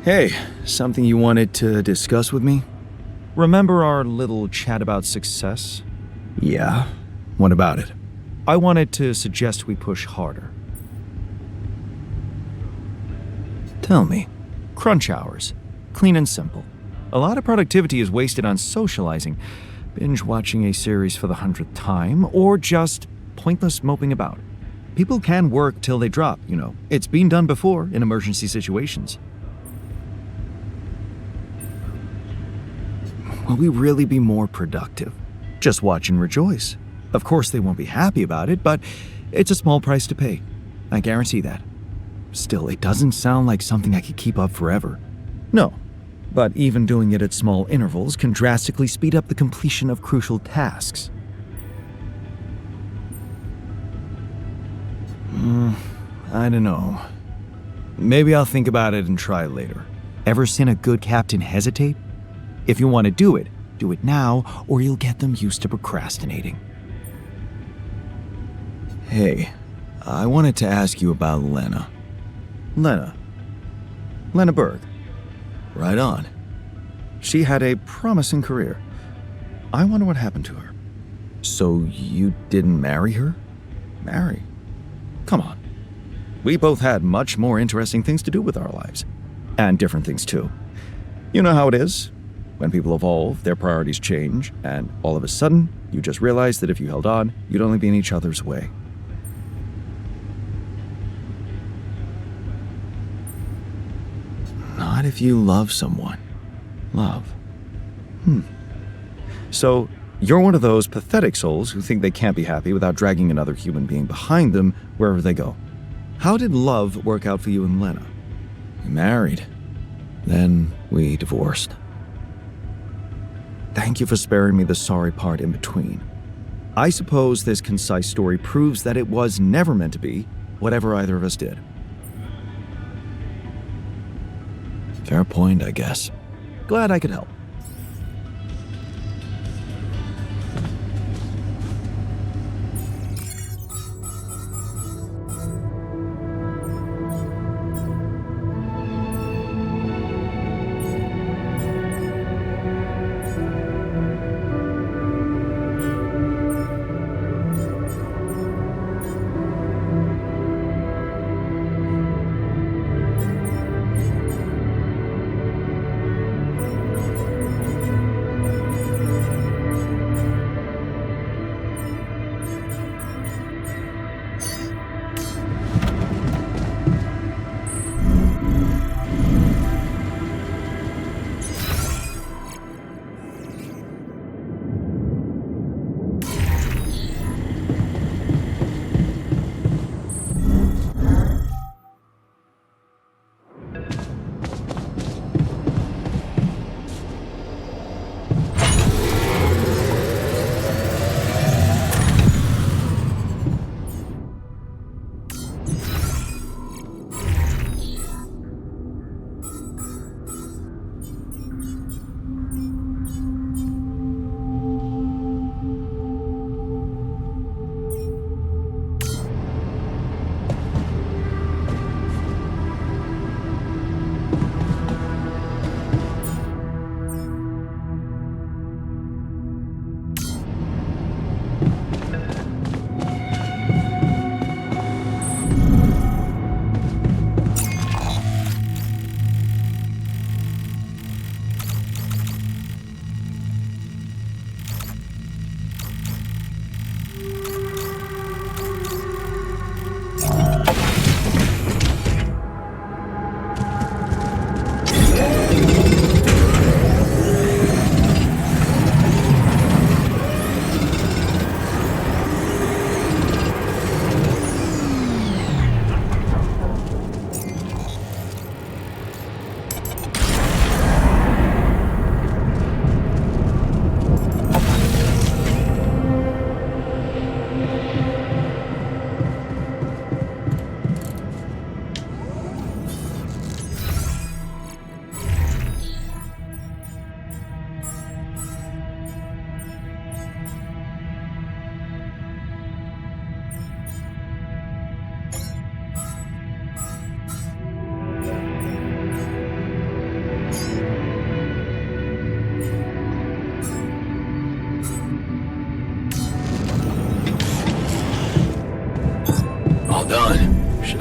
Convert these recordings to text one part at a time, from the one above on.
Hey, something you wanted to discuss with me? Remember our little chat about success? Yeah. What about it? I wanted to suggest we push harder. Tell me. Crunch hours. Clean and simple. A lot of productivity is wasted on socializing, binge watching a series for the 100th time, or just pointless moping about. People can work till they drop, you know. It's been done before in emergency situations. Will we really be more productive? Just watch and rejoice. Of course they won't be happy about it, but it's a small price to pay. I guarantee that. Still, it doesn't sound like something I could keep up forever. No, but even doing it at small intervals can drastically speed up the completion of crucial tasks. I don't know. Maybe I'll think about it and try later. Ever seen a good captain hesitate? If you want to do it now, or you'll get them used to procrastinating. Hey, I wanted to ask you about Lena. Lena Berg. Right on. She had a promising career. I wonder what happened to her. So you didn't marry her? Marry? Come on. We both had much more interesting things to do with our lives. And different things too. You know how it is. When people evolve, their priorities change, and all of a sudden, you just realize that if you held on, you'd only be in each other's way. Not if you love someone. Love. So, you're one of those pathetic souls who think they can't be happy without dragging another human being behind them wherever they go. How did love work out for you and Lena? We married. Then we divorced. Thank you for sparing me the sorry part in between. I suppose this concise story proves that it was never meant to be, whatever either of us did. Fair point, I guess. Glad I could help.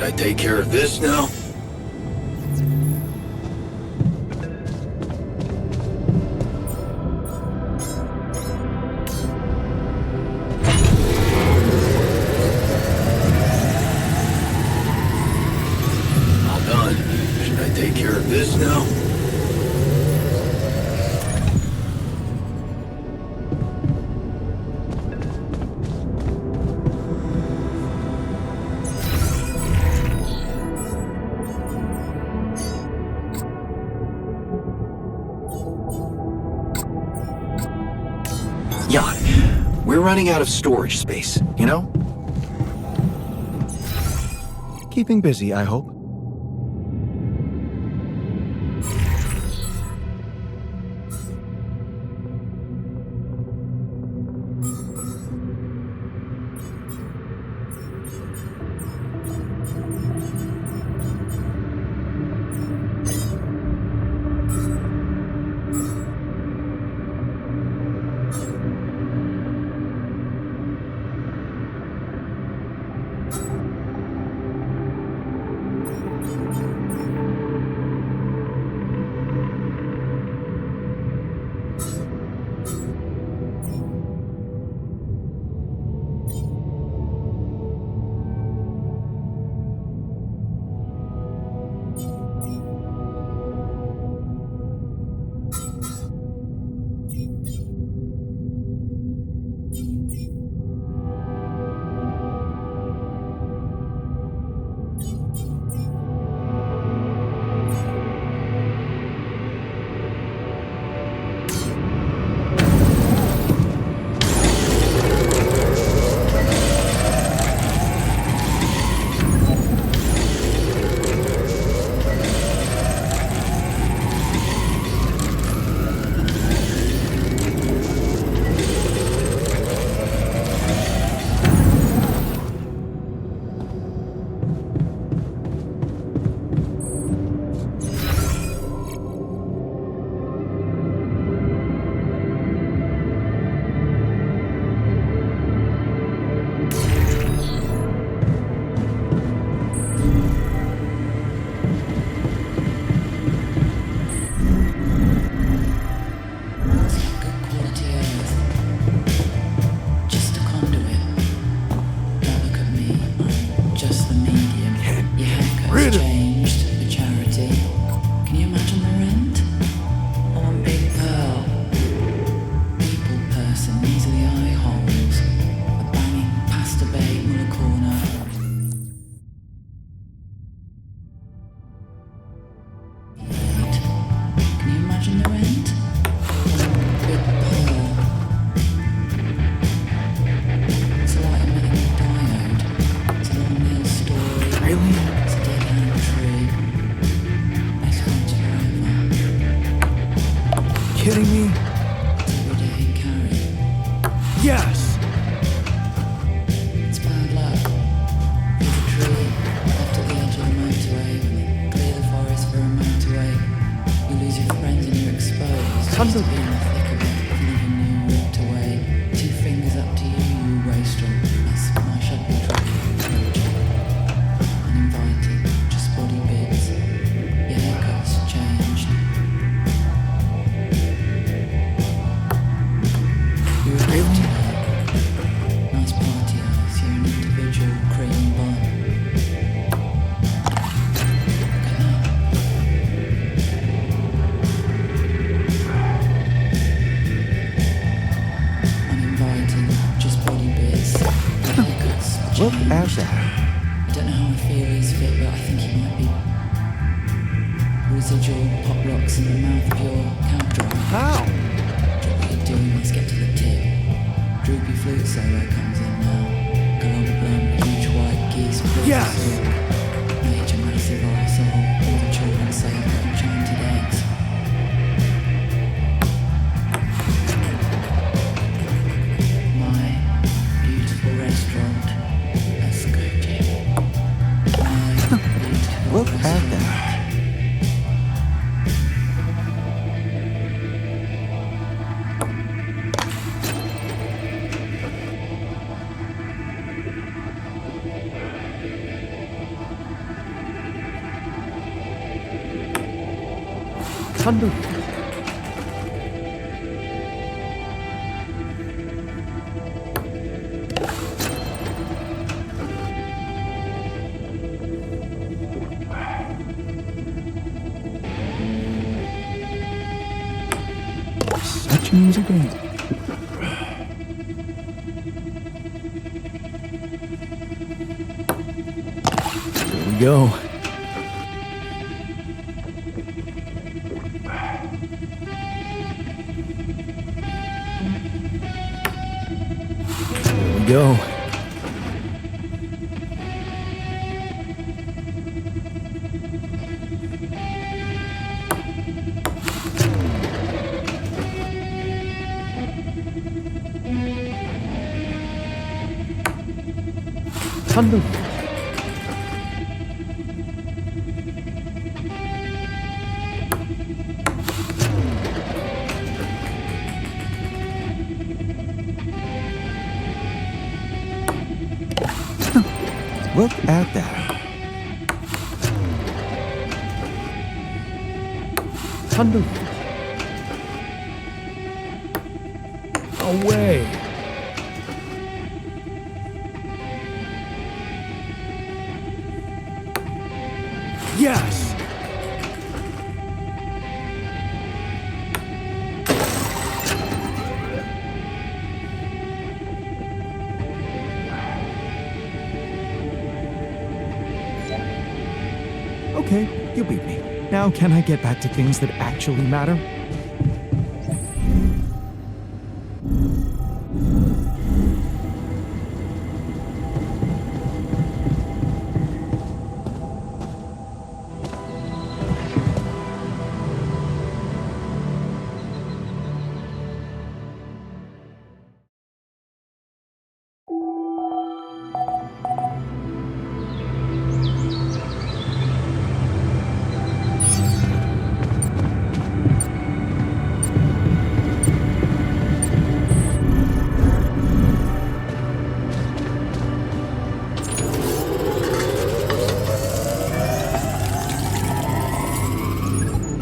Should I take care of this now? All done. Should I take care of this now? Yeah, we're running out of storage space, you know? Keeping busy, I hope. Kidding me? Yes! It's bad luck. There's a tree left at the edge of the motorway. When you clear the forest for a motorway, you lose your friends and you're exposed. Tons of- Just to be in the thick of it, leaving you walked away. 2 fingers up to you, you wastrel. That's my shopping trip. Uninvited, just body bits. Your haircut's changed. You're a guilty. Nice party eyes, you're an individual cream bun. Uninvited, just body bits. Your haircut's Look changed. at that. I don't know how I feel he's fit, but I think he might be residual pop rocks in the mouth of your cab driver. How? What you're doing, let's get to the tip. Droopy flute solo comes in now. Galore blunt, huge white geese. Yes! Major massive arsehole. All the children say I've got enchanted eggs. My beautiful restaurant. Let's go, Jim. My beautiful Look at restaurant. that. Thunder. Such an easy game. Here we go. Here we go. Thunder. Look at that. Thunder. Away. Yes! Okay, you beat me. Now can I get back to things that actually matter?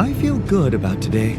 I feel good about today.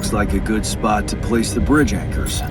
Looks like a good spot to place the bridge anchors.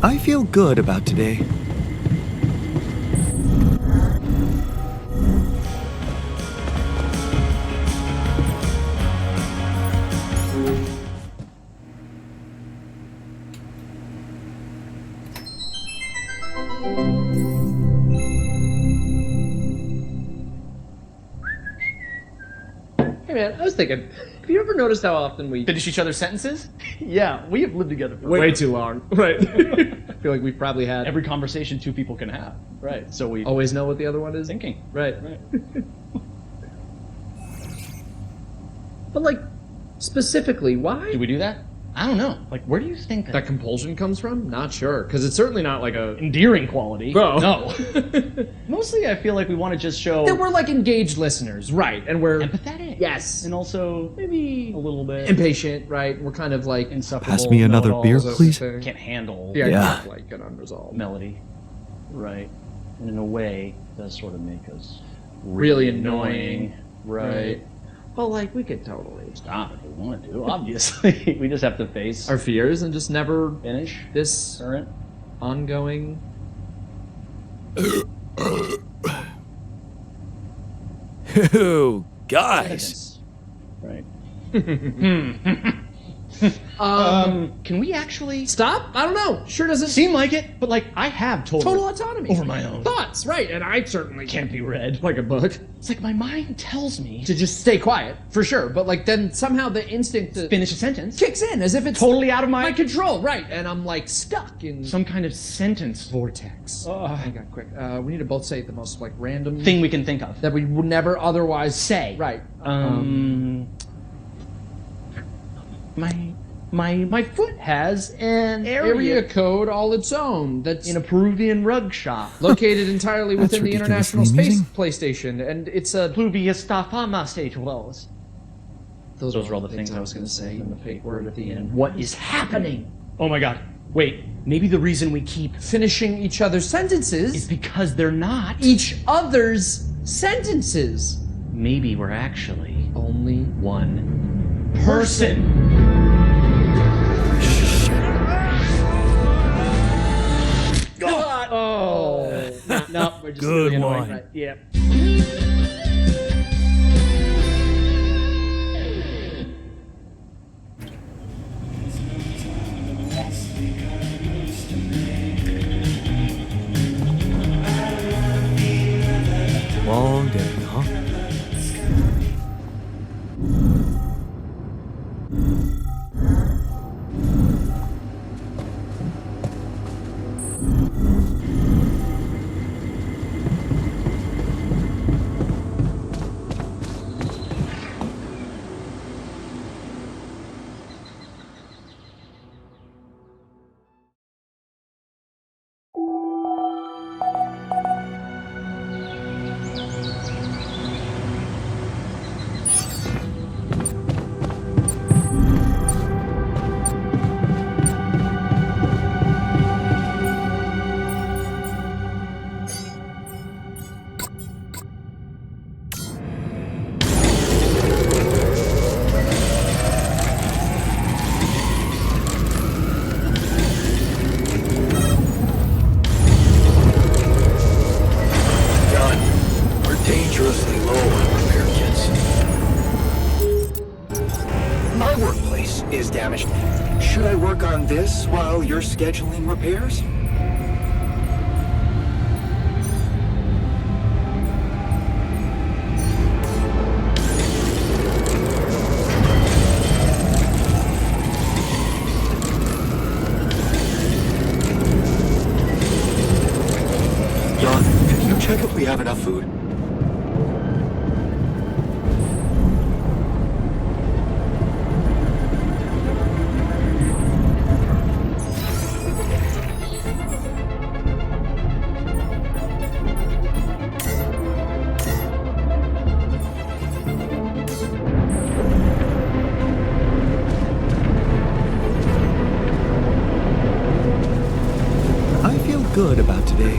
I feel good about today. Hey man, I was thinking, have you ever noticed how often we Finish each other's sentences? Yeah, we have lived together for Way too long. Right. I feel like we've probably had Every conversation two people can have. right. So we Always know what the other one is. thinking. Right. But like, specifically, why? Do we do that? I don't know. Like, where do you think That compulsion comes from? Not sure, because it's certainly not like a. endearing quality? Oh. No. Mostly, I feel like we want to just show That we're like engaged listeners, right? And we're empathetic. yes, And also maybe a little bit impatient, right? We're kind of like insufferable. Pass me another beer, know-it-alls. please. Can't handle the idea Yeah. of like an unresolved, melody. Right. And in a way, it does sort of make us really annoying, Right. Well, like we could totally Stop if we want to, obviously. We just have to face our fears and just never finish this current. ongoing. Ew, guys. Right. Can we actually stop? I don't know. Sure doesn't Seem like it, but like I have total autonomy over my own. thoughts, right? And I certainly Can't be read. like a book It's like my mind tells me to just stay quiet for sure. But like then somehow the instinct to finish a sentence. kicks in as if it's Totally out of my control, right? And I'm like stuck in some kind of sentence vortex. Hang on, quick. We need to both say the most like random thing we can think of. that we would never otherwise say. Right. My My foot has an Area code all its own. That's in a Peruvian rug shop. located entirely That's within the International ridiculously Space amusing. PlayStation, and it's a. Pluvius stafama stage wells. Those Those were all the things I was going to say. And the fake word at the end. What is happening? Oh my god. Wait, maybe the reason we keep Finishing each other's sentences. is because they're not. Each other's sentences. Maybe we're actually Only one person. God! Oh, no, we're just Good really annoying. one. Right? Yeah. Long day, huh? Dangerously low on repair kits. My workplace is damaged. Should I work on this while you're scheduling repairs? Jan, can you check if we have enough food? I feel good about today.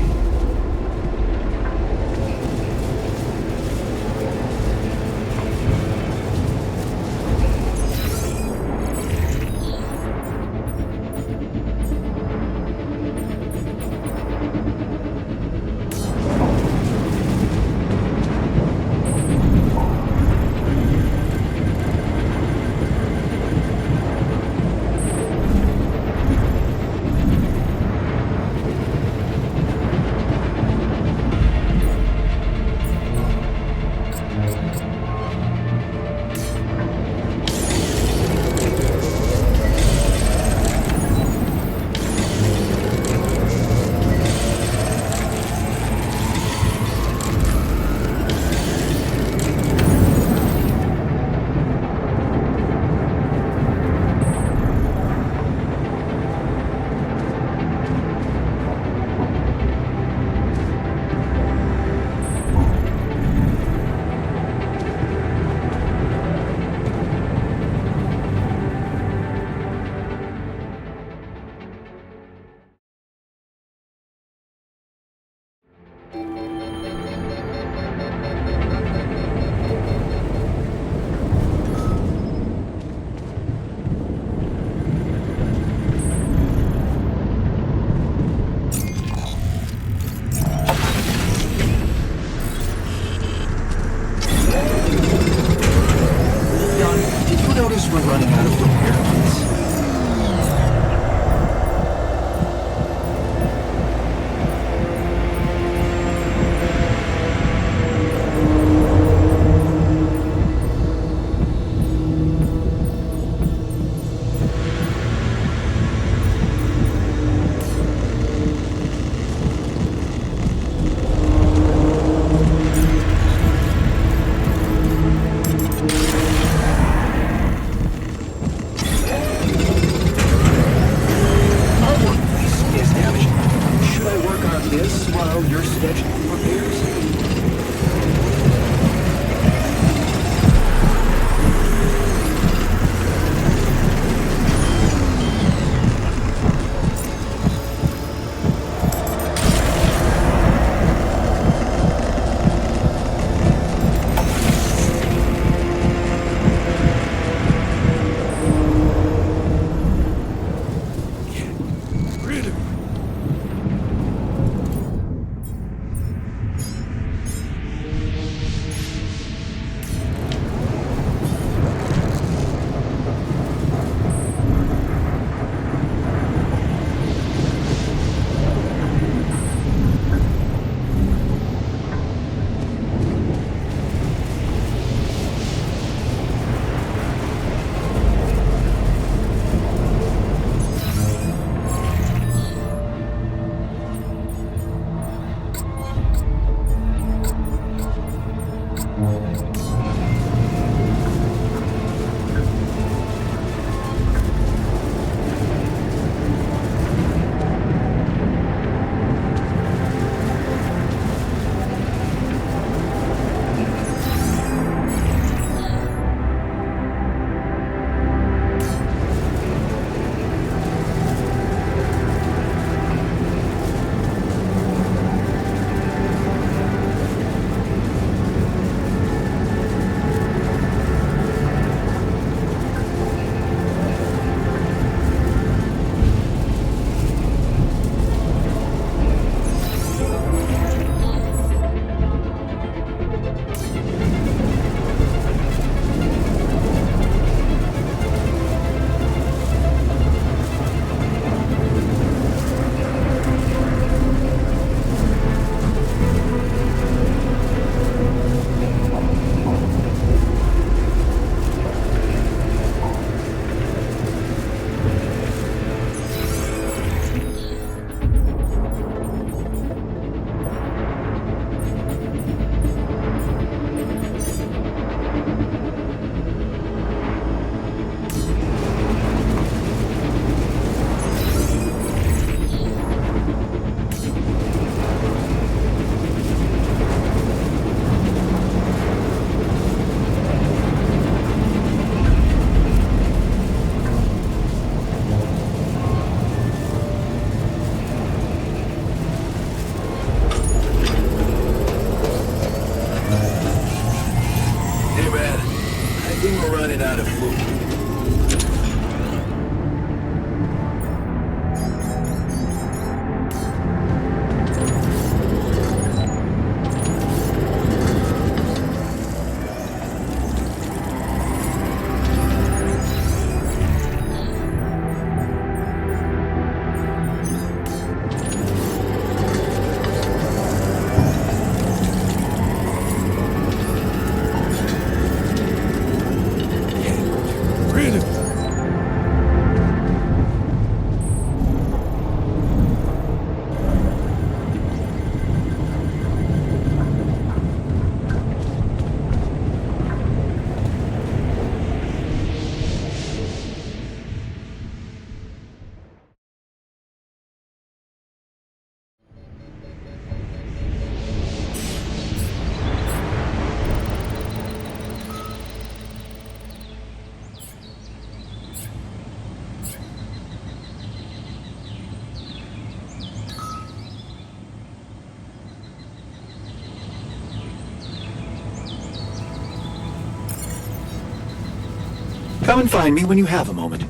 Come and find me when you have a moment.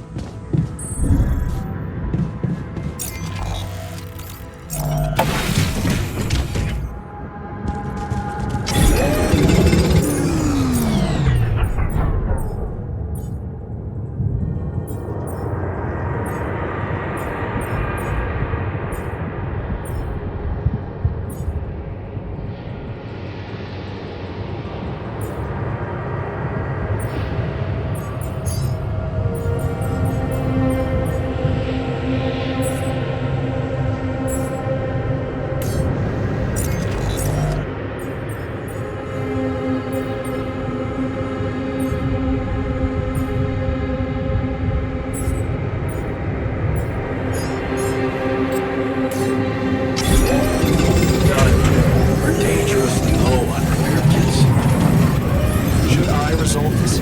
We're dangerously low on repair kits. Should I resolve this?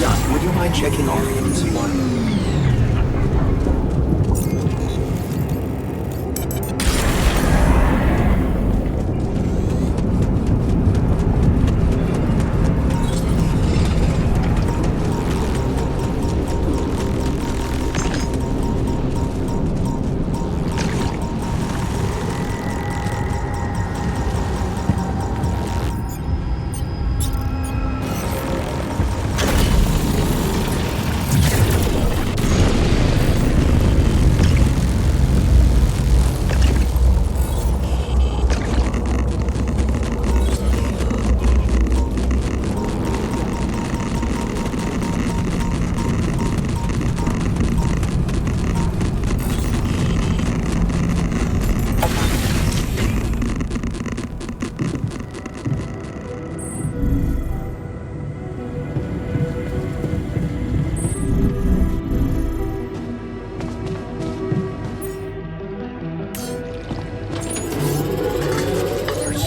Jan, would you mind checking our food supply?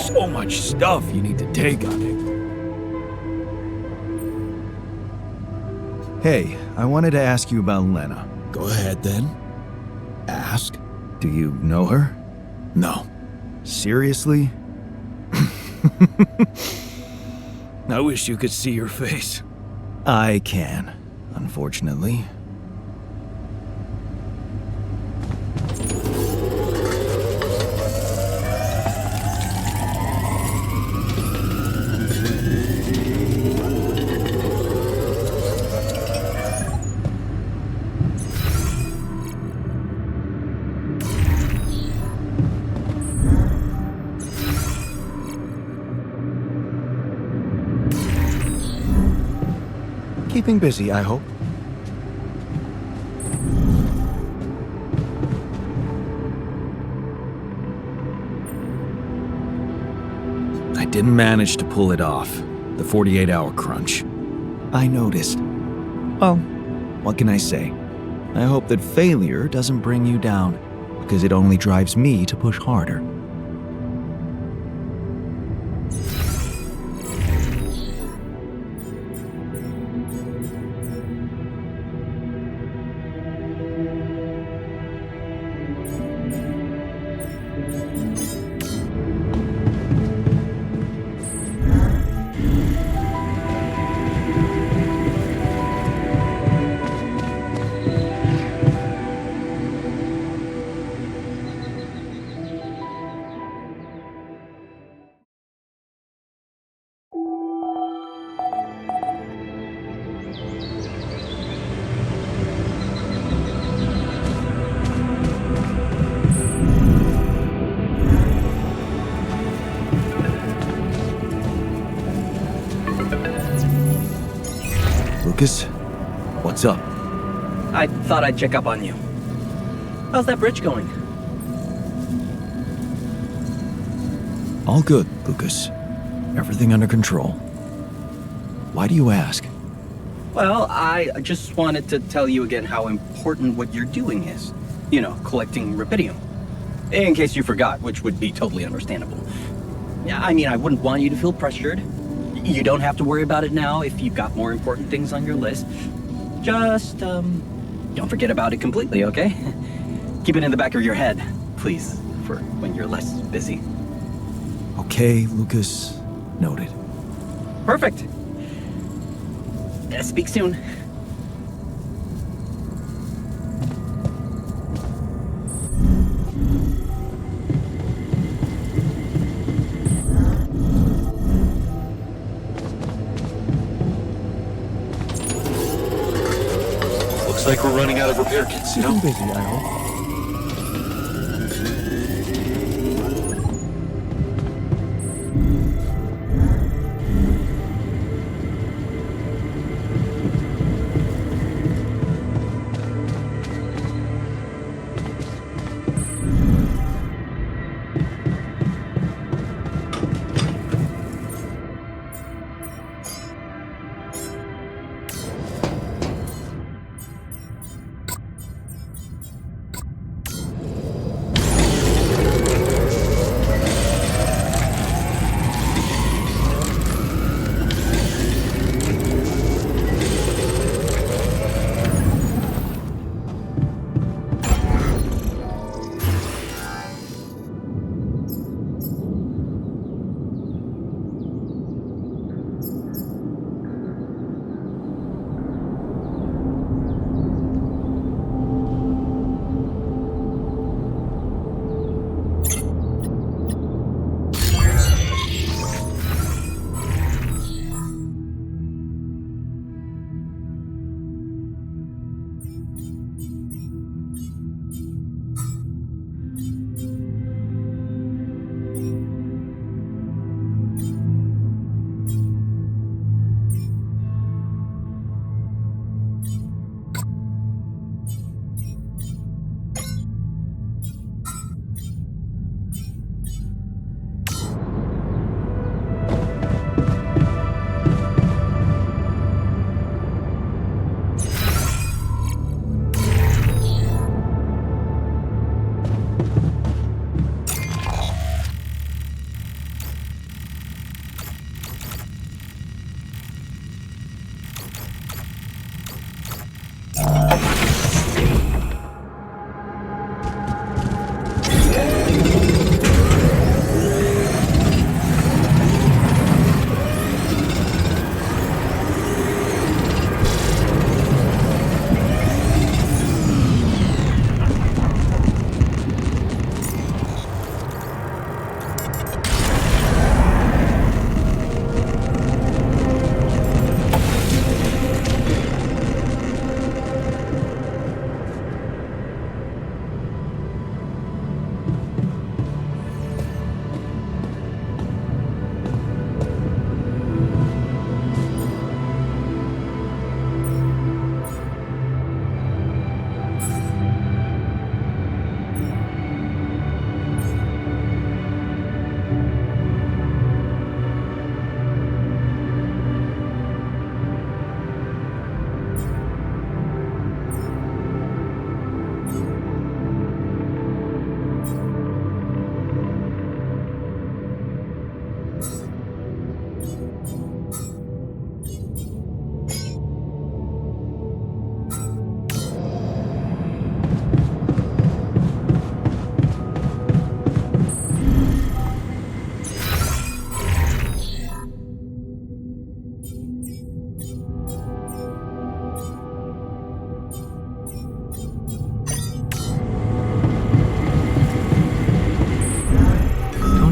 So much stuff you need to take on it. Hey, I wanted to ask you about Lena. Go ahead then. Ask. Do you know her? No. Seriously? I wish you could see your face. I can, unfortunately. Keeping busy, I hope. I didn't manage to pull it off. The 48-hour crunch. I noticed. Well, what can I say? I hope that failure doesn't bring you down, because it only drives me to push harder. Lucas, what's up? I thought I'd check up on you. How's that bridge going? All good, Lucas. Everything under control. Why do you ask? Well, I just wanted to tell you again how important what you're doing is. You know, collecting rubidium. In case you forgot, which would be totally understandable. I mean, I wouldn't want you to feel pressured. You don't have to worry about it now if you've got more important things on your list. Just, don't forget about it completely, okay? Keep it in the back of your head, please, for when you're less busy. Okay, Lucas. Noted. Perfect. Speak soon. Looks like we're running out of repair kits, you know? Busy, I hope.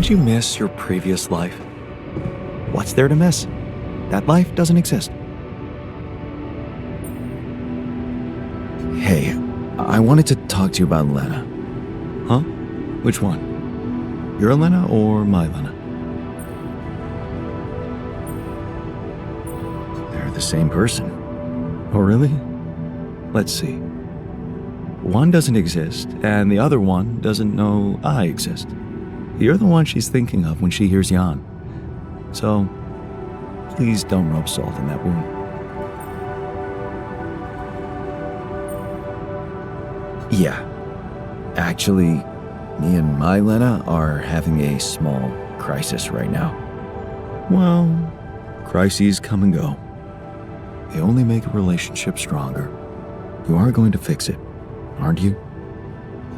Don't you miss your previous life? What's there to miss? That life doesn't exist. Hey, I wanted to talk to you about Lena. Huh? Which one? Your Lena or my Lena? They're the same person. Oh, really? Let's see. One doesn't exist, and the other one doesn't know I exist. You're the one she's thinking of when she hears Jan. So, please don't rub salt in that wound. Yeah. Actually, me and my Lena are having a small crisis right now. Well, crises come and go. They only make a relationship stronger. You are going to fix it, aren't you?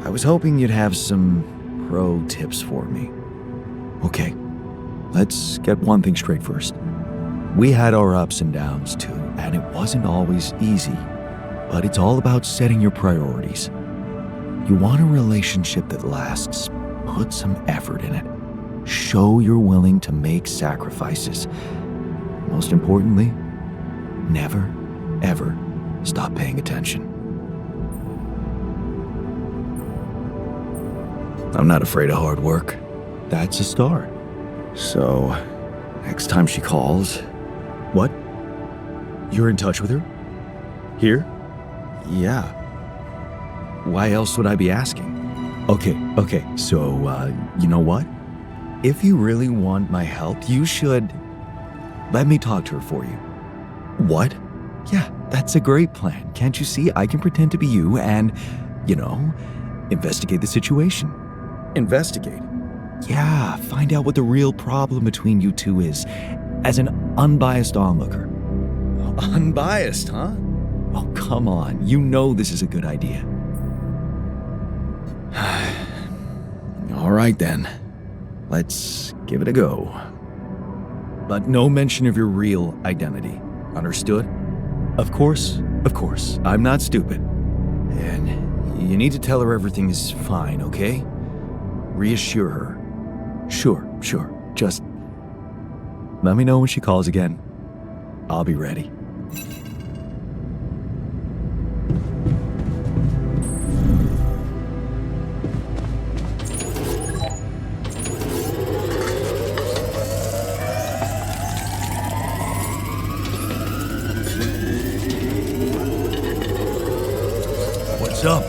I was hoping you'd have some pro tips for me. Okay, let's get one thing straight first. We had our ups and downs too, and it wasn't always easy. But it's all about setting your priorities. You want a relationship that lasts. Put some effort in it. Show you're willing to make sacrifices. Most importantly, never, ever stop paying attention. I'm not afraid of hard work. That's a start. So, next time she calls... What? You're in touch with her? Here? Yeah. Why else would I be asking? Okay, so, you know what? If you really want my help, you should... Let me talk to her for you. What? Yeah, that's a great plan. Can't you see? I can pretend to be you and, investigate the situation. Investigate? Yeah, find out what the real problem between you two is, as an unbiased onlooker. Unbiased, huh? Oh, come on. You know this is a good idea. All right, then. Let's give it a go. But no mention of your real identity. Understood? Of course. I'm not stupid. And you need to tell her everything is fine, okay? Reassure her. Sure. Just let me know when she calls again. I'll be ready. What's up?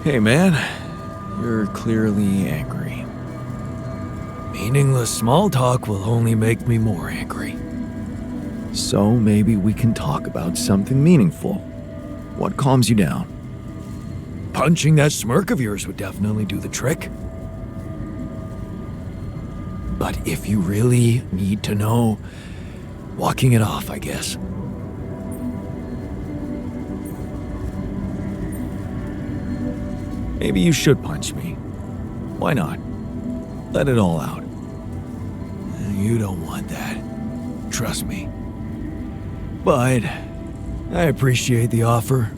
Hey, man. You're clearly angry. Meaningless small talk will only make me more angry. So maybe we can talk about something meaningful. What calms you down? Punching that smirk of yours would definitely do the trick. But if you really need to know, walking it off, I guess. Maybe you should punch me. Why not? Let it all out. You don't want that. Trust me. But I appreciate the offer.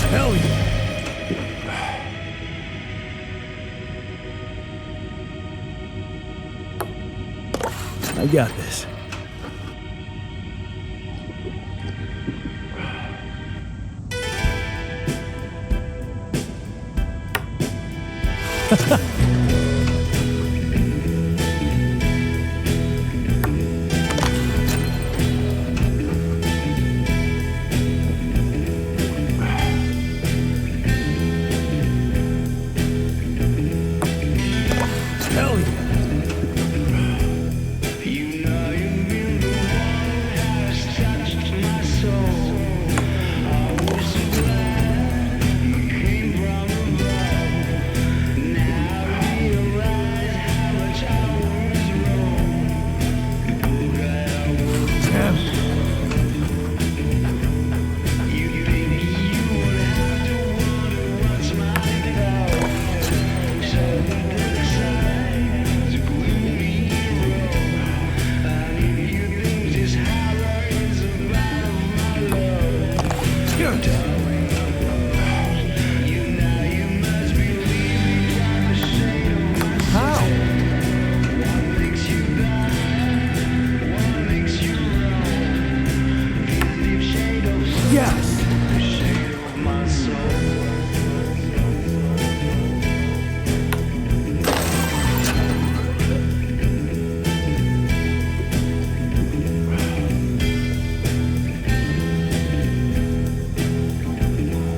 Hell yeah. I got this. Hell yeah. Yes!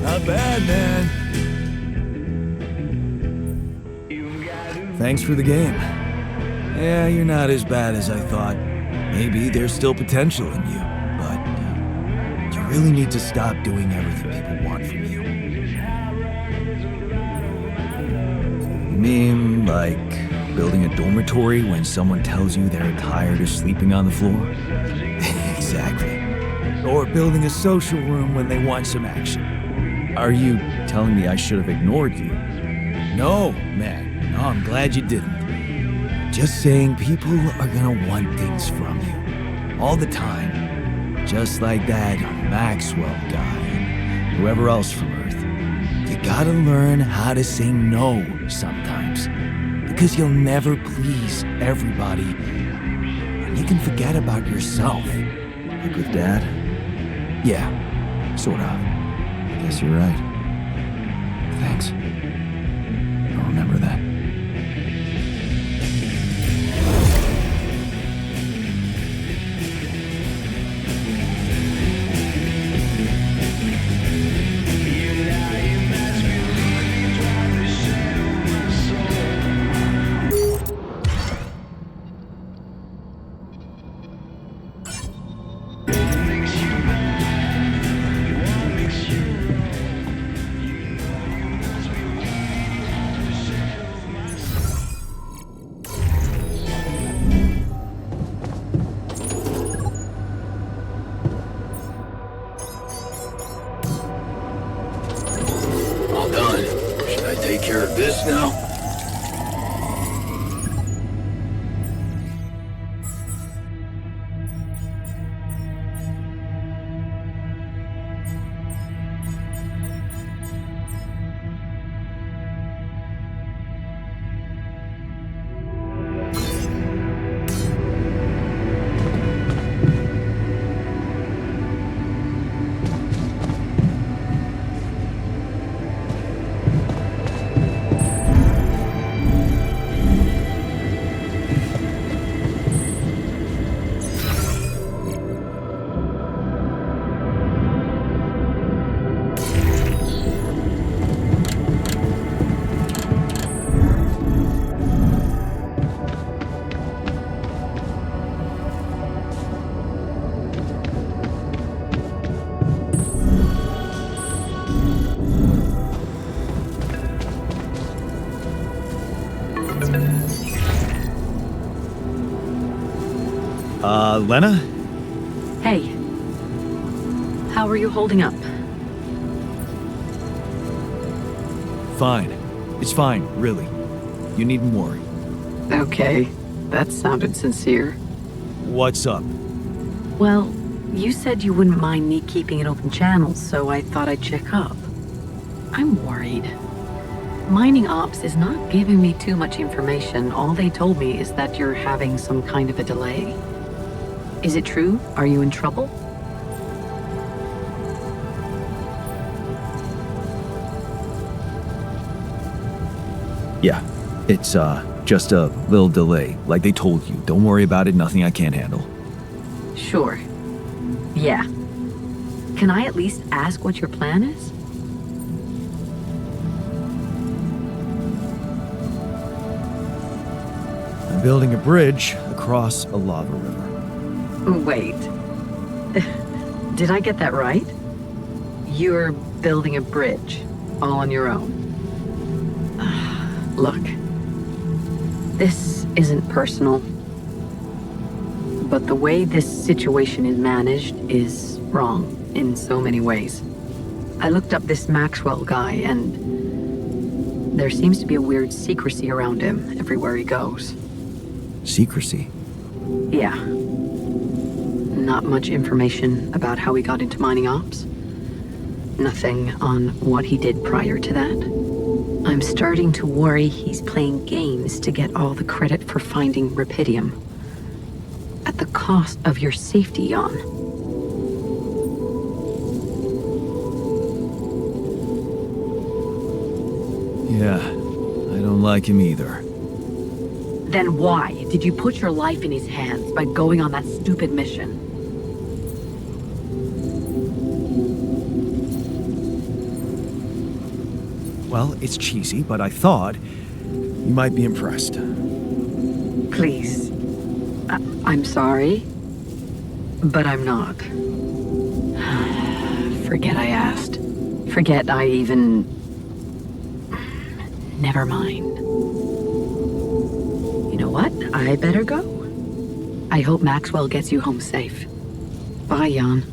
Not bad, man. Thanks for the game. Yeah, you're not as bad as I thought. Maybe there's still potential in you, but you really need to stop doing everything people want from you. You mean like building a dormitory when someone tells you they're tired of sleeping on the floor? Exactly. Or building a social room when they want some action. Are you telling me I should have ignored you? No, man. No, I'm glad you didn't. Just saying people are gonna want things from you. All the time. Just like that Maxwell guy and whoever else from Earth. You gotta learn how to say no sometimes. Because you'll never please everybody. And you can forget about yourself. Like with Dad? Yeah, sort of. I guess you're right. Thanks. I'll remember that. All done. Should I take care of this now? Lena? Hey. How are you holding up? Fine. It's fine, really. You needn't worry. Okay. That sounded sincere. What's up? Well, you said you wouldn't mind me keeping an open channel, so I thought I'd check up. I'm worried. Mining Ops is not giving me too much information. All they told me is that you're having some kind of a delay. Is it true? Are you in trouble? Yeah. It's, just a little delay. Like they told you. Don't worry about it. Nothing I can't handle. Sure. Yeah. Can I at least ask what your plan is? I'm building a bridge across a lava river. Wait. Did I get that right? You're building a bridge, all on your own. Look, this isn't personal, but the way this situation is managed is wrong in so many ways. I looked up this Maxwell guy, and there seems to be a weird secrecy around him everywhere he goes. Secrecy? Yeah. Not much information about how he got into mining ops. Nothing on what he did prior to that. I'm starting to worry he's playing games to get all the credit for finding Rapidium. At the cost of your safety, Jan. Yeah. I don't like him either. Then why did you put your life in his hands by going on that stupid mission? Well, it's cheesy, but I thought you might be impressed. Please. I'm sorry, but I'm not. Forget I asked. Forget I even... Never mind. You know what? I better go. I hope Maxwell gets you home safe. Bye, Jan.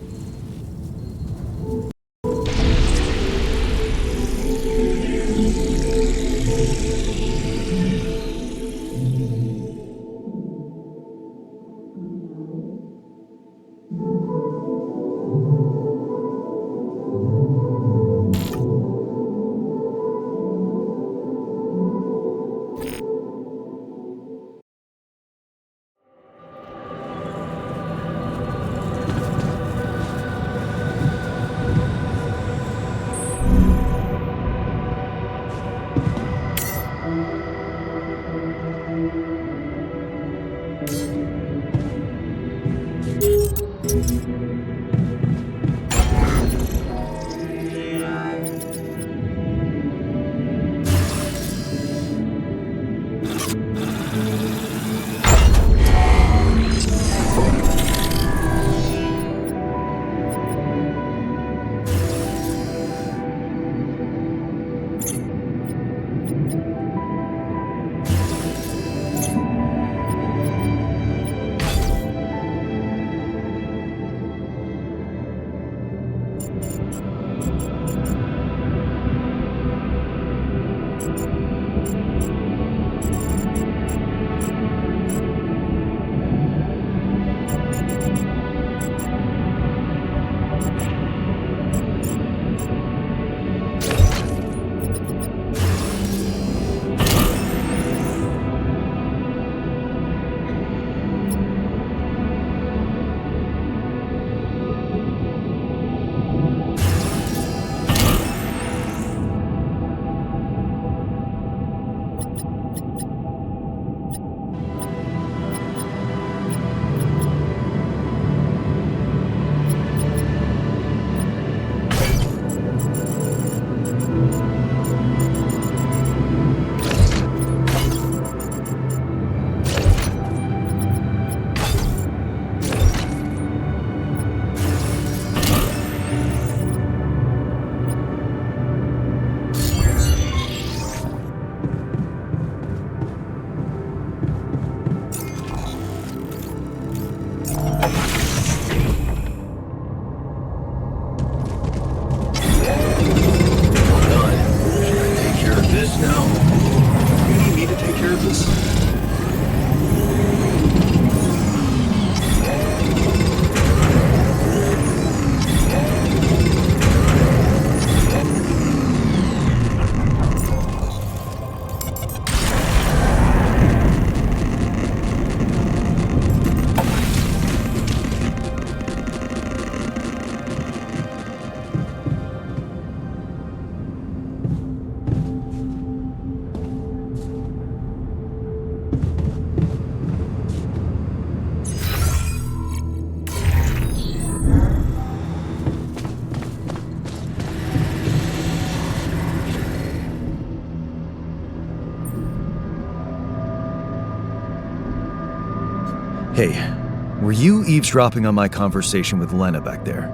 Hey, were you eavesdropping on my conversation with Lena back there?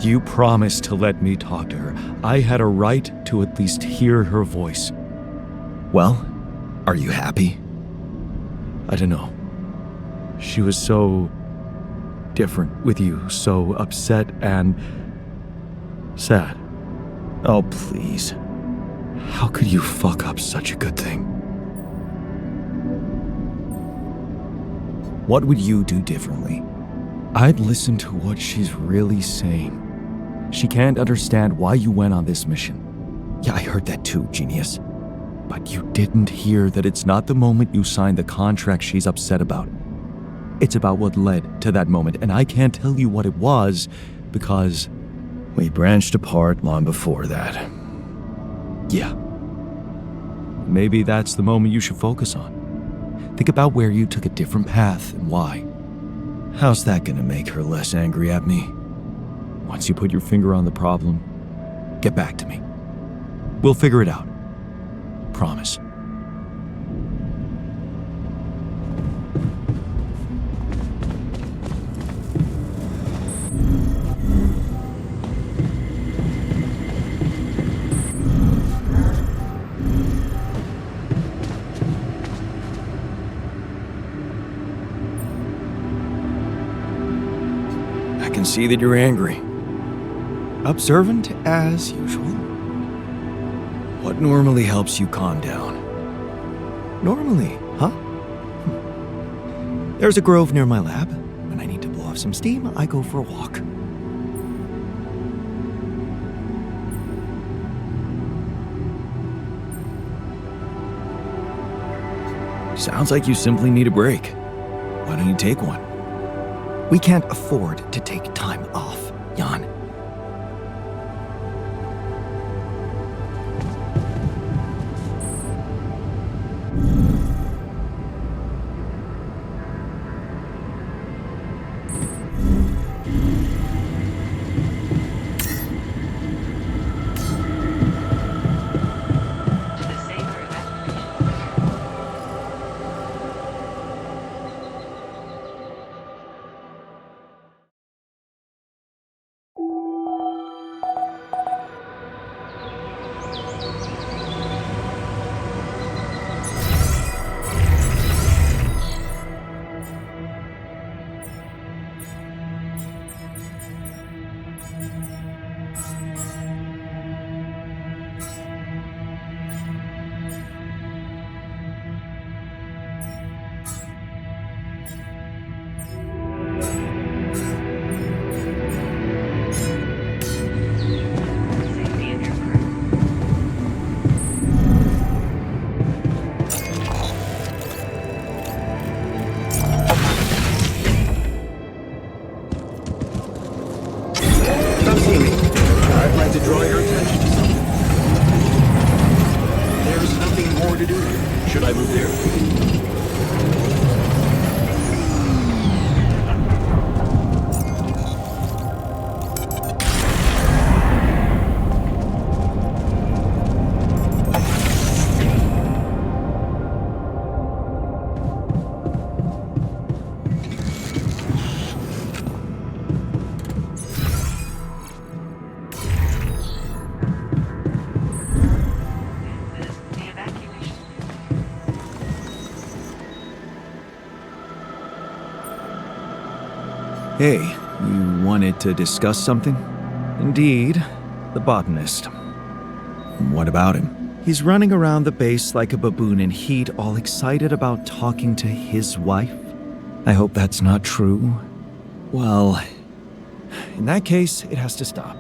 You promised to let me talk to her. I had a right to at least hear her voice. Well, are you happy? I don't know. She was so different with you, so upset and sad. Oh, please. How could you fuck up such a good thing? What would you do differently? I'd listen to what she's really saying. She can't understand why you went on this mission. Yeah, I heard that too, genius. But you didn't hear that it's not the moment you signed the contract she's upset about. It's about what led to that moment, and I can't tell you what it was because we branched apart long before that. Yeah. Maybe that's the moment you should focus on. Think about where you took a different path and why. How's that gonna make her less angry at me? Once you put your finger on the problem, get back to me. We'll figure it out. Promise. I can see that you're angry. Observant as usual. What normally helps you calm down? Normally, huh? There's a grove near my lab. When I need to blow off some steam, I go for a walk. Sounds like you simply need a break. Why don't you take one? We can't afford to take time off, Jan. draw your attention to something. There's nothing more to do here. Should I move there? Hey, you wanted to discuss something? Indeed, the botanist. What about him? He's running around the base like a baboon in heat, all excited about talking to his wife. I hope that's not true. Well, in that case, it has to stop.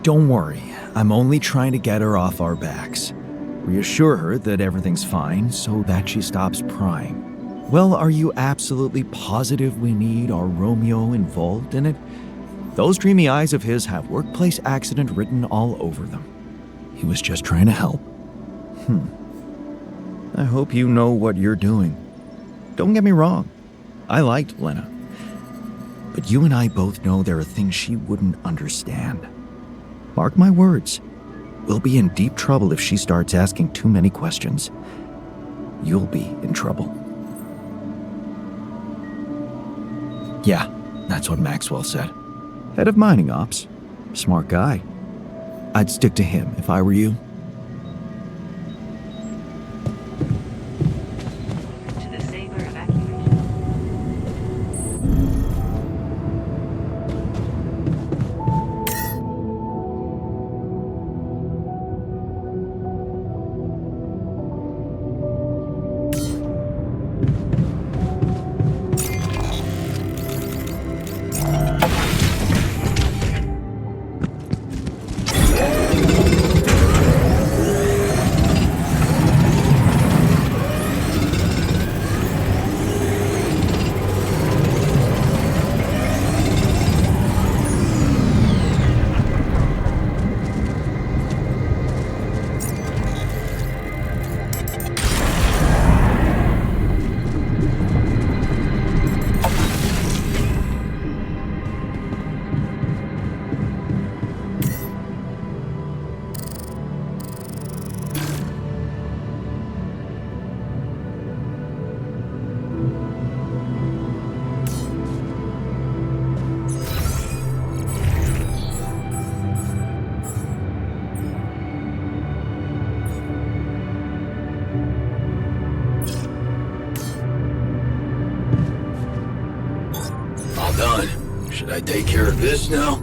Don't worry, I'm only trying to get her off our backs. Reassure her that everything's fine so that she stops prying. Well, are you absolutely positive we need our Romeo involved in it? Those dreamy eyes of his have workplace accident written all over them. He was just trying to help. I hope you know what you're doing. Don't get me wrong, I liked Lena. But you and I both know there are things she wouldn't understand. Mark my words. We'll be in deep trouble if she starts asking too many questions. You'll be in trouble. Yeah, that's what Maxwell said. Head of mining ops. Smart guy. I'd stick to him if I were you. Done. Should I take care of this now?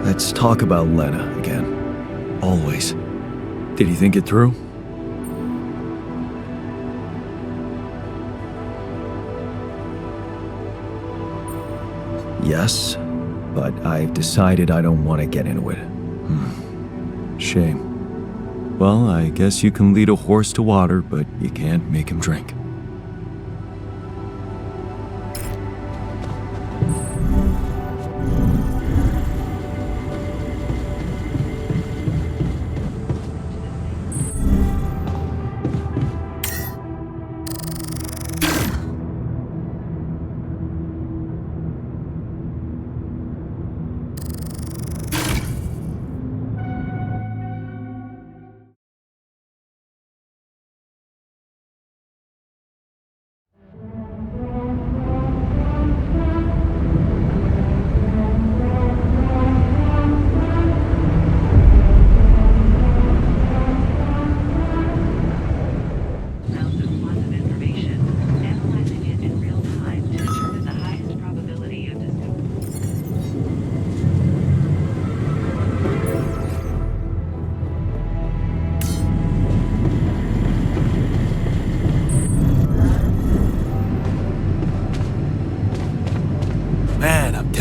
Let's talk about Lena again. Always. Did he think it through? Yes, but I've decided I don't want to get into it. Shame. Well, I guess you can lead a horse to water, but you can't make him drink.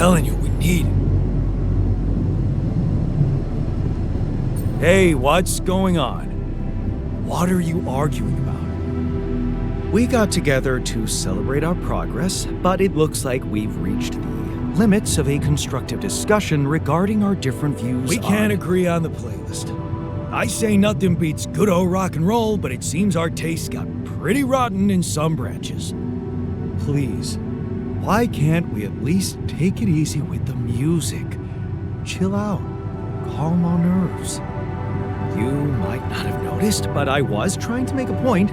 telling you, we need it. Hey, what's going on? What are you arguing about? We got together to celebrate our progress, but it looks like we've reached the limits of a constructive discussion regarding our different views. We can't agree on the playlist. I say nothing beats good old rock and roll, but it seems our tastes got pretty rotten in some branches. Please, why can't we at least take it easy with the music? Chill out, calm our nerves. You might not have noticed, but I was trying to make a point.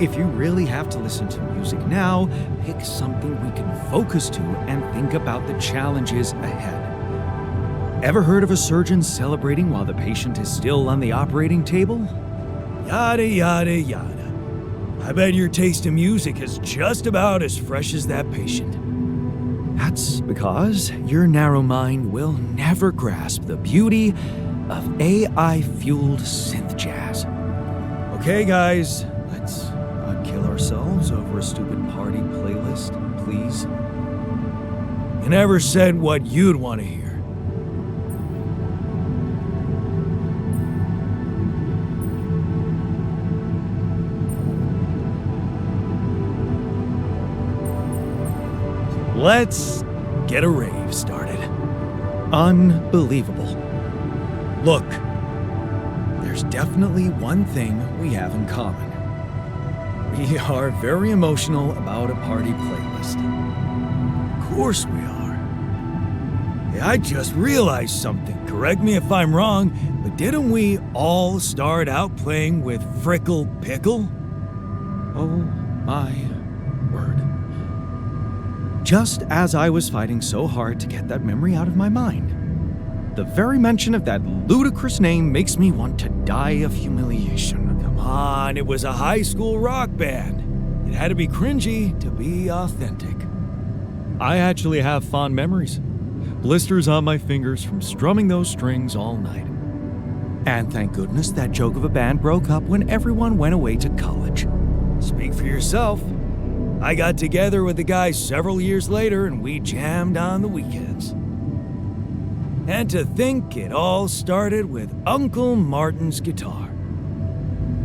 If you really have to listen to music now, pick something we can focus to and think about the challenges ahead. Ever heard of a surgeon celebrating while the patient is still on the operating table? Yada, yada, yada. I bet your taste in music is just about as fresh as that patient. That's because your narrow mind will never grasp the beauty of AI-fueled synth jazz. Okay, guys, let's not kill ourselves over a stupid party playlist, please. You never said what you'd want to hear. Let's get a rave started. Unbelievable. Look, there's definitely one thing we have in common. We are very emotional about a party playlist. Of course we are. Hey, I just realized something. Correct me if I'm wrong, but didn't we all start out playing with Frickle Pickle? Oh my word. Just as I was fighting so hard to get that memory out of my mind, the very mention of that ludicrous name makes me want to die of humiliation. Come on, it was a high school rock band. It had to be cringy to be authentic. I actually have fond memories. Blisters on my fingers from strumming those strings all night. And thank goodness that joke of a band broke up when everyone went away to college. Speak for yourself. I got together with the guys several years later and we jammed on the weekends. And to think it all started with Uncle Martin's guitar.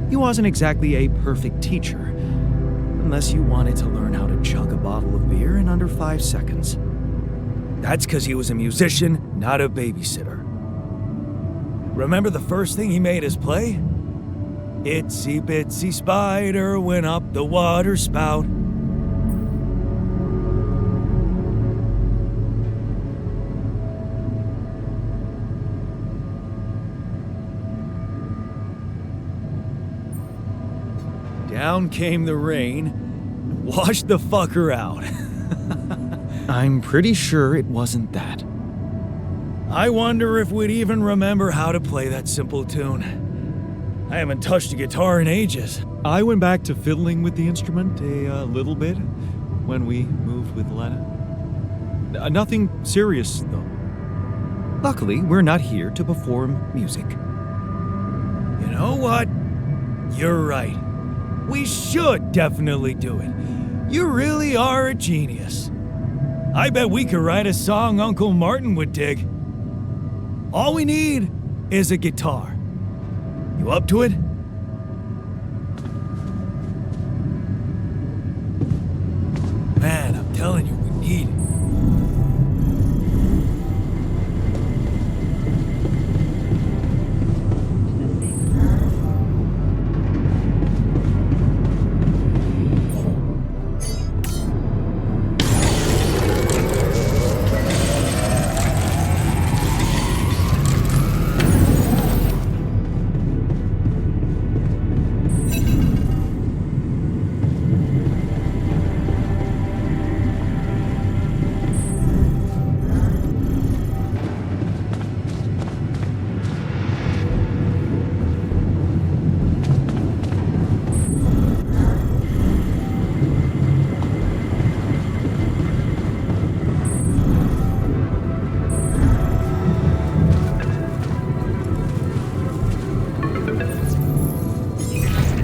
He wasn't exactly a perfect teacher, unless you wanted to learn how to chug a bottle of beer in under 5 seconds. That's because he was a musician, not a babysitter. Remember the first thing he made us play? Itsy bitsy spider went up the water spout. Down came the rain, and washed the fucker out. I'm pretty sure it wasn't that. I wonder if we'd even remember how to play that simple tune. I haven't touched a guitar in ages. I went back to fiddling with the instrument a little bit when we moved with Lena. Nothing serious, though. Luckily, we're not here to perform music. You know what? You're right. We should definitely do it. You really are a genius. I bet we could write a song Uncle Martin would dig. All we need is a guitar. You up to it? Man, I'm telling you, we need it.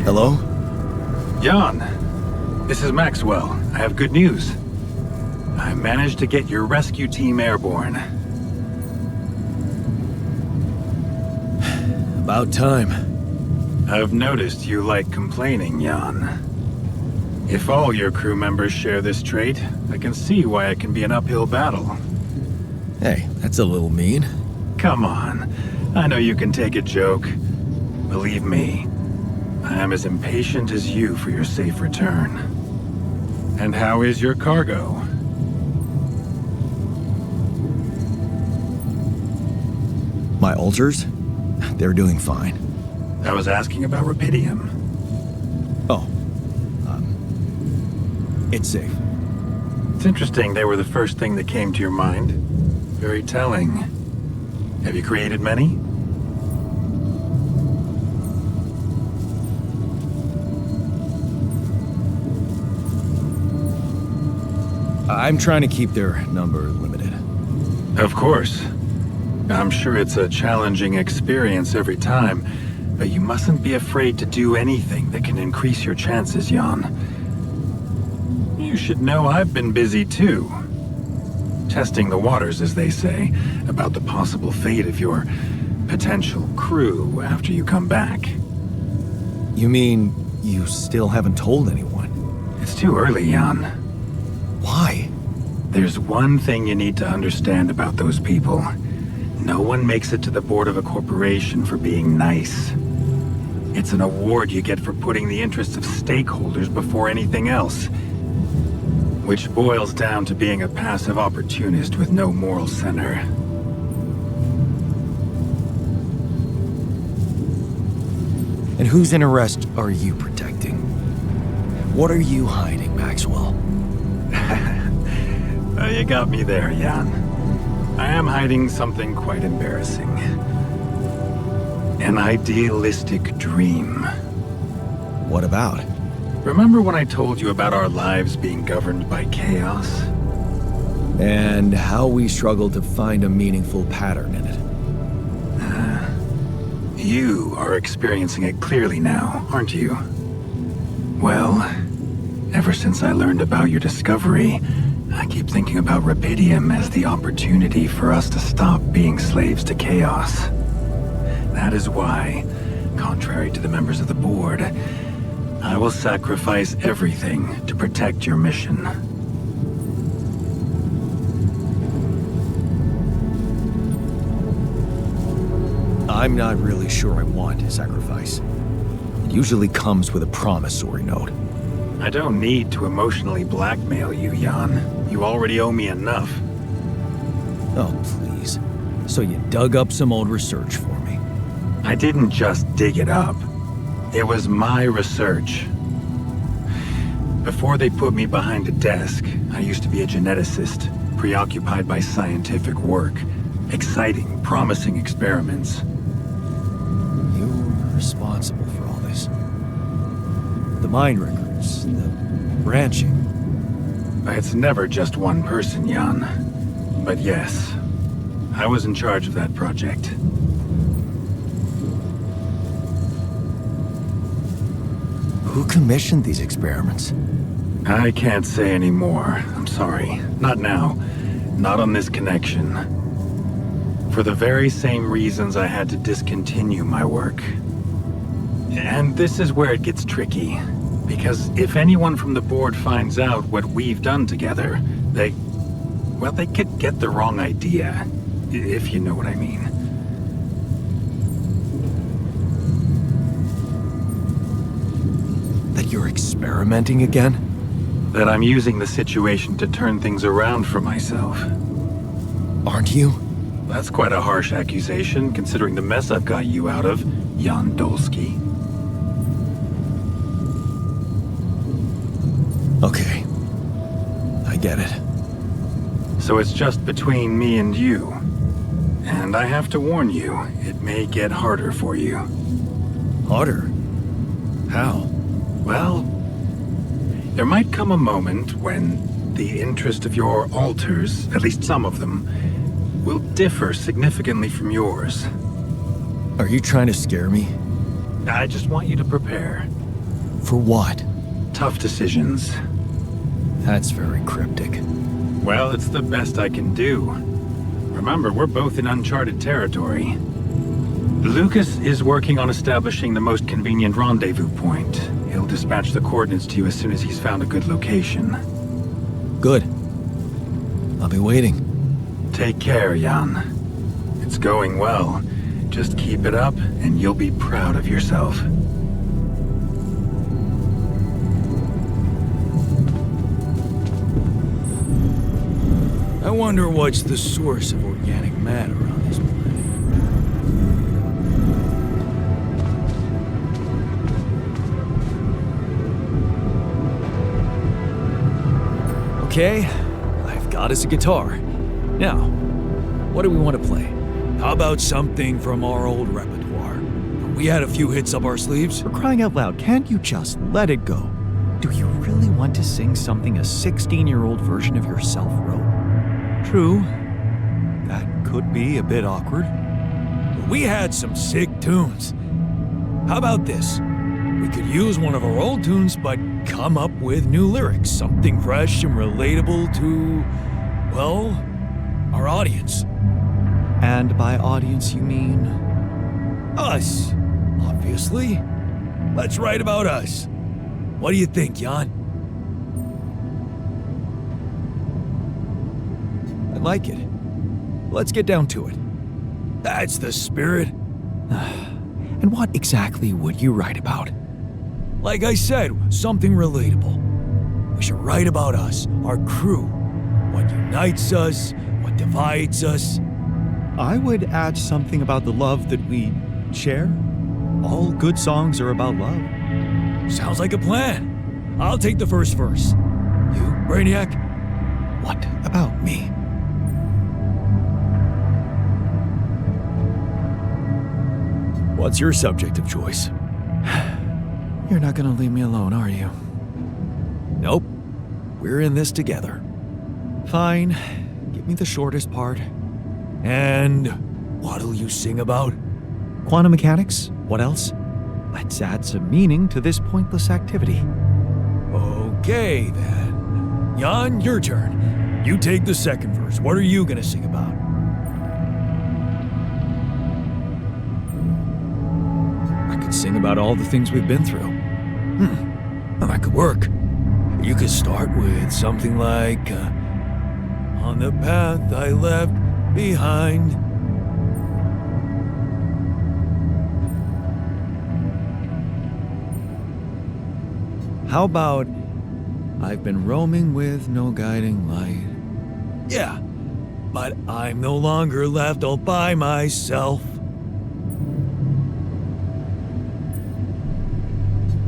Hello? Jan, this is Maxwell. I have good news. I managed to get your rescue team airborne. About time. I've noticed you like complaining, Jan. If all your crew members share this trait, I can see why it can be an uphill battle. Hey, that's a little mean. Come on. I know you can take a joke. Believe me, I am as impatient as you for your safe return. And how is your cargo? My ulcers? They're doing fine. I was asking about Rapidium. Oh. It's safe. It's interesting they were the first thing that came to your mind. Very telling. Have you created many? I'm trying to keep their number limited. Of course. I'm sure it's a challenging experience every time, but you mustn't be afraid to do anything that can increase your chances, Jan. You should know I've been busy too. Testing the waters, as they say, about the possible fate of your potential crew after you come back. You mean you still haven't told anyone? It's too early, Jan. Why? There's one thing you need to understand about those people. No one makes it to the board of a corporation for being nice. It's an award you get for putting the interests of stakeholders before anything else. Which boils down to being a passive opportunist with no moral center. And whose interest are you protecting? What are you hiding, Maxwell? You got me there, Jan. I am hiding something quite embarrassing. An idealistic dream. What about? Remember when I told you about our lives being governed by chaos? And how we struggle to find a meaningful pattern in it. You are experiencing it clearly now, aren't you? Well, ever since I learned about your discovery, I keep thinking about Rapidium as the opportunity for us to stop being slaves to chaos. That is why, contrary to the members of the board, I will sacrifice everything to protect your mission. I'm not really sure I want sacrifice. It usually comes with a promissory note. I don't need to emotionally blackmail you, Jan. You already owe me enough. Oh, please. So you dug up some old research for me. I didn't just dig it up. It was my research. Before they put me behind a desk, I used to be a geneticist, preoccupied by scientific work. Exciting, promising experiments. You were responsible for all this. The mine records, the branching. It's never just one person, Jan. But yes, I was in charge of that project. Who commissioned these experiments? I can't say any more. I'm sorry. Not now. Not on this connection. For the very same reasons I had to discontinue my work. And this is where it gets tricky. Because if anyone from the board finds out what we've done together, they could get the wrong idea, if you know what I mean. That you're experimenting again? That I'm using the situation to turn things around for myself. Aren't you? That's quite a harsh accusation, considering the mess I've got you out of, Jan Dolsky. Okay. I get it. So it's just between me and you. And I have to warn you, it may get harder for you. Harder? How? Well, there might come a moment when the interest of your alters, at least some of them, will differ significantly from yours. Are you trying to scare me? I just want you to prepare. For what? Tough decisions. That's very cryptic. Well, it's the best I can do. Remember, we're both in uncharted territory. Lucas is working on establishing the most convenient rendezvous point. He'll dispatch the coordinates to you as soon as he's found a good location. Good. I'll be waiting. Take care, Jan. It's going well. Just keep it up, and you'll be proud of yourself. I wonder what's the source of organic matter on this planet. Okay, I've got us a guitar. Now, what do we want to play? How about something from our old repertoire? We had a few hits up our sleeves. For crying out loud, can't you just let it go? Do you really want to sing something a 16-year-old version of yourself wrote? True. That could be a bit awkward. But we had some sick tunes. How about this? We could use one of our old tunes, but come up with new lyrics. Something fresh and relatable to, well, our audience. And by audience, you mean? Us, obviously. Let's write about us. What do you think, Jan? I like it. Let's get down to it. That's the spirit. And what exactly would you write about? Like I said, something relatable. We should write about us, our crew. What unites us, what divides us. I would add something about the love that we share. All good songs are about love. Sounds like a plan. I'll take the first verse. You, Brainiac? What about me? What's your subject of choice? You're not gonna leave me alone, are you? Nope. We're in this together. Fine. Give me the shortest part. And what'll you sing about? Quantum mechanics? What else? Let's add some meaning to this pointless activity. Okay, then. Jan, your turn. You take the second verse. What are you gonna sing about? I could sing about all the things we've been through. Well, that could work. You could start with something like, on the path I left behind. How about, I've been roaming with no guiding light. Yeah, but I'm no longer left all by myself.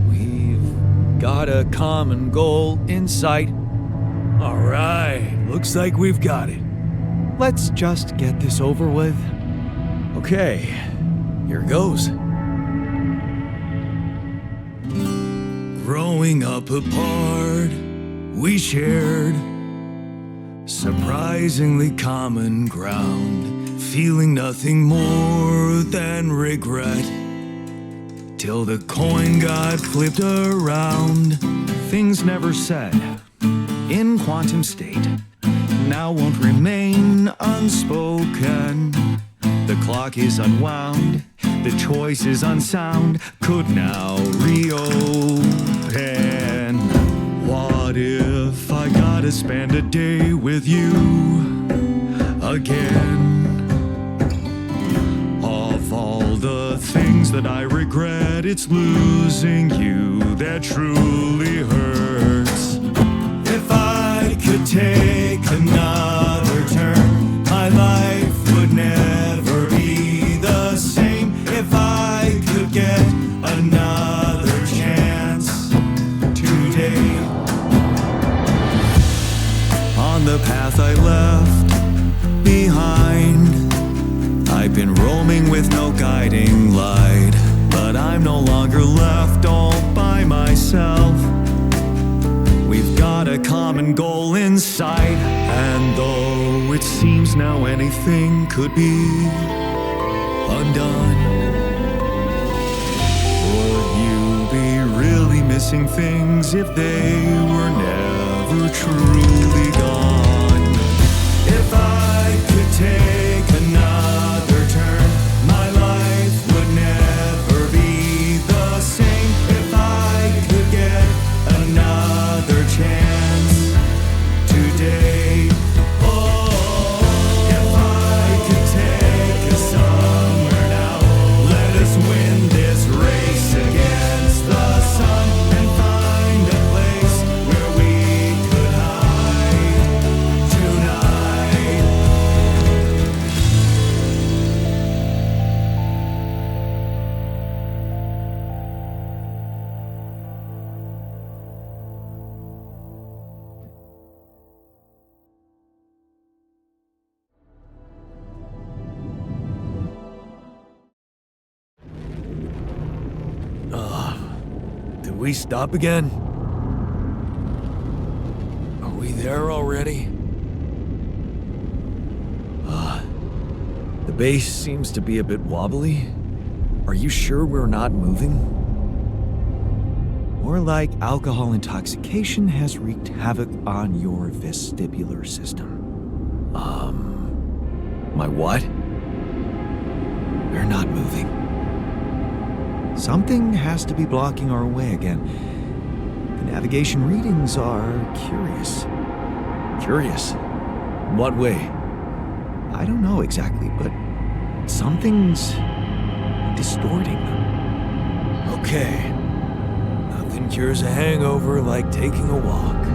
We've got a common goal in sight. All right, looks like we've got it. Let's just get this over with. Okay, here goes. Growing up apart, we shared surprisingly common ground, feeling nothing more than regret. Till the coin got flipped around. Things never said in quantum state now won't remain unspoken. The clock is unwound, the choice is unsound, could now reopen. What if I gotta spend a day with you again? Of all the things that I regret, it's losing you that truly hurts. If I could take another turn, my life would never be the same. If I could get another chance today. On the path I left behind, I've been roaming with no guiding light. But I'm no longer left all by myself. We've got a common goal in sight, and though it seems now anything could be undone, would you be really missing things if they were never truly gone? Should we stop again? Are we there already? The base seems to be a bit wobbly. Are you sure we're not moving? Or like alcohol intoxication has wreaked havoc on your vestibular system. My what? We're not moving. Something has to be blocking our way again. The navigation readings are curious. Curious? What way? I don't know exactly, but something's distorting them. Okay. Nothing cures a hangover like taking a walk.